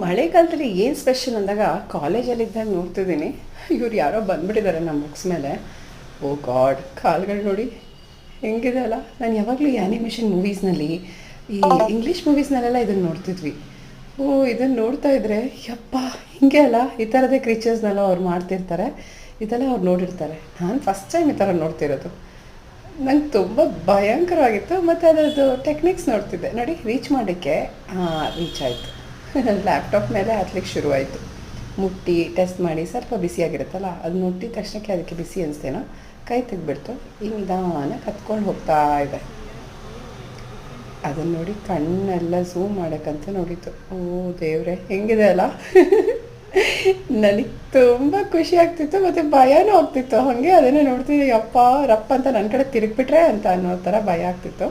ಮಳೆಗಾಲದಲ್ಲಿ ಏನು ಸ್ಪೆಷಲ್ ಅಂದಾಗ ಕಾಲೇಜಲ್ಲಿದ್ದಾಗ ನೋಡ್ತಿದ್ದೀನಿ, ಇವ್ರು ಯಾರೋ ಬಂದ್ಬಿಟ್ಟಿದ್ದಾರೆ ನಮ್ಮ ಬುಕ್ಸ್ ಮೇಲೆ. ಓ ಗಾಡ್, ಕಾಲ್ಗಳು ನೋಡಿ ಹೆಂಗಿದೆ ಅಲ್ಲ. ನಾನು ಯಾವಾಗಲೂ ಈ ಆ್ಯನಿಮೇಷನ್ ಮೂವೀಸ್ನಲ್ಲಿ, ಈ ಇಂಗ್ಲೀಷ್ ಮೂವೀಸ್ನಲ್ಲೆಲ್ಲ ಇದನ್ನು ನೋಡ್ತಿದ್ವಿ. ಓ, ಇದನ್ನು ನೋಡ್ತಾ ಇದ್ರೆ ಯಪ್ಪ ಹಿಂಗೆ ಅಲ್ಲ, ಈ ಥರದೇ ಕ್ರೀಚರ್ಸ್ನೆಲ್ಲ ಅವ್ರು ಮಾಡ್ತಿರ್ತಾರೆ, ಇದೆಲ್ಲ ಅವ್ರು ನೋಡಿರ್ತಾರೆ. ನಾನು ಫಸ್ಟ್ ಟೈಮ್ ಈ ಥರ ನೋಡ್ತಿರೋದು. ನಂಗೆ ತುಂಬ ಭಯಂಕರವಾಗಿತ್ತು. ಮತ್ತು ಅದರದ್ದು ಟೆಕ್ನಿಕ್ಸ್ ನೋಡ್ತಿದ್ದೆ ನೋಡಿ. ರೀಚ್ ಮಾಡೋಕ್ಕೆ ರೀಚ್ ಆಯಿತು. ಲ್ಯಾಪ್ಟಾಪ್ ಮೇಲೆ ಹತ್ಲಿಕ್ಕೆ ಶುರುವಾಯಿತು. ಮುಟ್ಟಿ ಟೆಸ್ಟ್ ಮಾಡಿ ಸ್ವಲ್ಪ ಬಿಸಿಯಾಗಿರುತ್ತಲ್ಲ, ಅದು ಮುಟ್ಟಿದ ತಕ್ಷಣಕ್ಕೆ ಅದಕ್ಕೆ ಬಿಸಿ ಅನಿಸ್ತೇನೋ, ಕೈ ತೆಗ್ಬಿಡ್ತು. ಈಗ ನಿಧಾನ ಕತ್ಕೊಂಡು ಹೋಗ್ತಾ ಇದೆ. ಅದನ್ನು ನೋಡಿ ಕಣ್ಣೆಲ್ಲ ಝೂಮ್ ಮಾಡೋಕ್ಕಂತ ನೋಡಿತು. ಓ ದೇವ್ರೆ, ಹೆಂಗಿದೆ ಅಲ್ಲ. ನನಗೆ ತುಂಬ ಖುಷಿ ಆಗ್ತಿತ್ತು ಮತ್ತು ಭಯನೂ ಆಗ್ತಿತ್ತು. ಹಾಗೆ ಅದನ್ನೇ ನೋಡ್ತಿದ್ದೆ, ಯಪ್ಪ ರಪ್ಪ ಅಂತ ನನ್ನ ಕಡೆ ತಿರುಗಿಬಿಟ್ರೆ ಅಂತ ಅನ್ನೋ ಥರ ಭಯ ಆಗ್ತಿತ್ತು.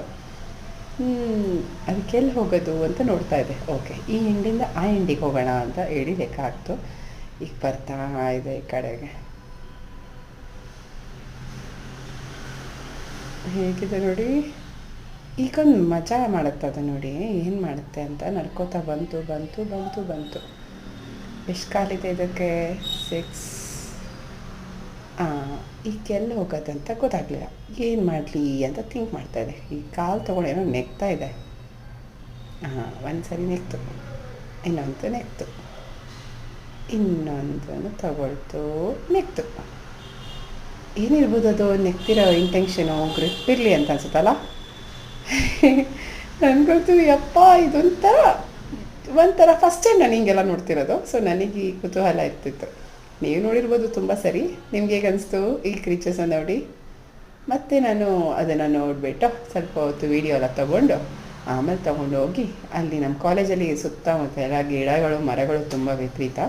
ಅದಕ್ಕೆಲ್ಲಿ ಹೋಗೋದು ಅಂತ ನೋಡ್ತಾ ಇದ್ದೆ. ಓಕೆ, ಈ ಎಂಡಿಂದ ಆ ಎಂಡಿಗೆ ಹೋಗೋಣ ಅಂತ ಹೇಳಿ ಲೆಕ್ಕ ಆಗ್ತು. ಈಗ ಬರ್ತಾ ಇದೆ ಈ ಕಡೆಗೆ. ಹೇಗಿದೆ ನೋಡಿ. ಈಗೊಂದು ಮಜಾ ಮಾಡುತ್ತೆ ಅದು ನೋಡಿ, ಏನು ಮಾಡುತ್ತೆ ಅಂತ. ನಡ್ಕೋತಾ ಬಂತು ಬಂತು ಬಂತು ಬಂತು. ಎಷ್ಟು ಕಾಲಿದೆ ಇದಕ್ಕೆ? 6. ಈಗೆಲ್ಲಿ ಹೋಗೋದಂತ ಗೊತ್ತಾಗಲಿಲ್ಲ. ಏನು ಮಾಡಲಿ ಅಂತ ಥಿಂಕ್ ಮಾಡ್ತಾಯಿದ್ದೆ. ಈ ಕಾಲು ತೊಗೊಂಡೇನೋ ನೆಗ್ತಾ ಇದೆ. ಒಂದು ಸರಿ ನೆಕ್ತು, ಇನ್ನೊಂದು ನೆಕ್ತು, ಇನ್ನೊಂದನ್ನು ತಗೊಳ್ತು, ನೆಕ್ತು. ಏನಿರ್ಬೋದು ಅದು ನೆಕ್ತಿರೋ ಇಂಟೆನ್ಷನು? ಗ್ರಿಪ್ ಇರಲಿ ಅಂತ ಅನ್ಸುತ್ತಲ್ಲ. ನನಗಂತೂ ಯಪ್ಪ ಒಂಥರ ಫಸ್ಟ್ ಟೈಮ್ ನಾನು ಹಿಂಗೆಲ್ಲ ನೋಡ್ತಿರೋದು. ಸೊ ನನಗೆ ಈ ಕುತೂಹಲ ಇರ್ತಿತ್ತು. ನೀವು ನೋಡಿರ್ಬೋದು ತುಂಬ ಸರಿ. ನಿಮ್ಗೆ ಹೇಗೆ ಅನಿಸ್ತು ಈ ಕ್ರೀಚರ್ಸನ್ನು ನೋಡಿ? ಮತ್ತು ನಾನು ಅದನ್ನು ನೋಡಿಬಿಟ್ಟು ಸ್ವಲ್ಪ ಹೊತ್ತು ವೀಡಿಯೋ ಎಲ್ಲ ತೊಗೊಂಡು ಆಮೇಲೆ ತೊಗೊಂಡು ಹೋಗಿ ಅಲ್ಲಿ ನಮ್ಮ ಕಾಲೇಜಲ್ಲಿ ಸುತ್ತಮುತ್ತ ಎಲ್ಲ ಗಿಡಗಳು ಮರಗಳು ತುಂಬ ವಿಪರೀತ.